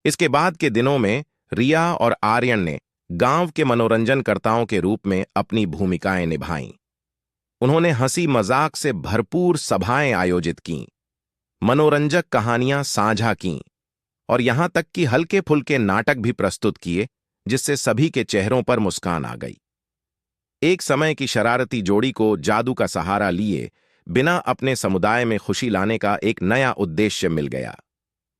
इसके बाद के दिनों में रिया और आर्यन ने गांव के मनोरंजनकर्ताओं के रूप में अपनी भूमिकाएं निभाईं। उन्होंने हंसी मजाक से भरपूर सभाएं आयोजित कीं, मनोरंजक कहानियां साझा कीं और यहां तक कि हल्के फुल्के नाटक भी प्रस्तुत किए, जिससे सभी के चेहरों पर मुस्कान आ गई। एक समय की शरारती जोड़ी को जादू का सहारा लिए बिना अपने समुदाय में खुशी लाने का एक नया उद्देश्य मिल गया।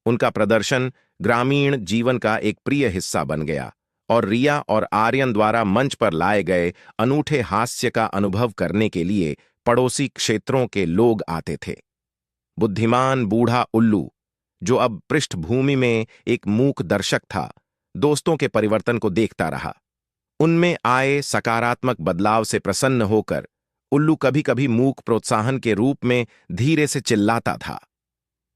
उनका प्रदर्शन ग्रामीण जीवन का एक प्रिय हिस्सा बन गया और रिया और आर्यन द्वारा मंच पर लाए गए अनूठे हास्य का अनुभव करने के लिए पड़ोसी क्षेत्रों के लोग आते थे। बुद्धिमान बूढ़ा उल्लू, जो अब पृष्ठभूमि में एक मूक दर्शक था, दोस्तों के परिवर्तन को देखता रहा। उनमें आए सकारात्मक बदलाव से प्रसन्न होकर उल्लू कभी कभी मूक प्रोत्साहन के रूप में धीरे से चिल्लाता था।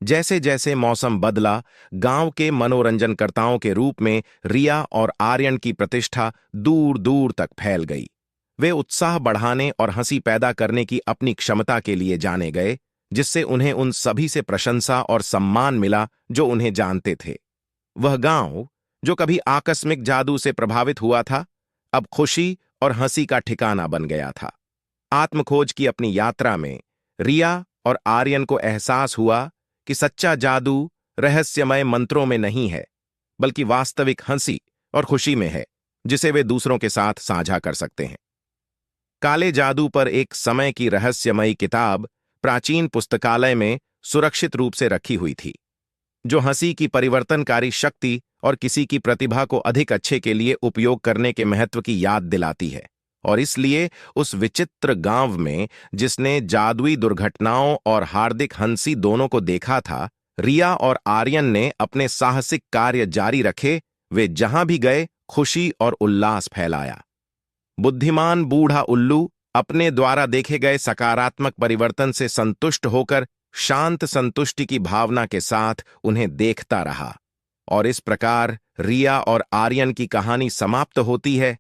जैसे जैसे मौसम बदला, गांव के मनोरंजनकर्ताओं के रूप में रिया और आर्यन की प्रतिष्ठा दूर दूर तक फैल गई। वे उत्साह बढ़ाने और हंसी पैदा करने की अपनी क्षमता के लिए जाने गए, जिससे उन्हें उन सभी से प्रशंसा और सम्मान मिला जो उन्हें जानते थे। वह गांव, जो कभी आकस्मिक जादू से प्रभावित हुआ था, अब खुशी और हंसी का ठिकाना बन गया था। आत्मखोज की अपनी यात्रा में रिया और आर्यन को एहसास हुआ कि सच्चा जादू रहस्यमय मंत्रों में नहीं है, बल्कि वास्तविक हंसी और खुशी में है, जिसे वे दूसरों के साथ साझा कर सकते हैं। काले जादू पर एक समय की रहस्यमयी किताब प्राचीन पुस्तकालय में सुरक्षित रूप से रखी हुई थी, जो हंसी की परिवर्तनकारी शक्ति और किसी की प्रतिभा को अधिक अच्छे के लिए उपयोग करने के महत्व की याद दिलाती है। और इसलिए उस विचित्र गांव में, जिसने जादुई दुर्घटनाओं और हार्दिक हंसी दोनों को देखा था, रिया और आर्यन ने अपने साहसिक कार्य जारी रखे। वे जहां भी गए खुशी और उल्लास फैलाया। बुद्धिमान बूढ़ा उल्लू अपने द्वारा देखे गए सकारात्मक परिवर्तन से संतुष्ट होकर शांत संतुष्टि की भावना के साथ उन्हें देखता रहा। और इस प्रकार रिया और आर्यन की कहानी समाप्त होती है।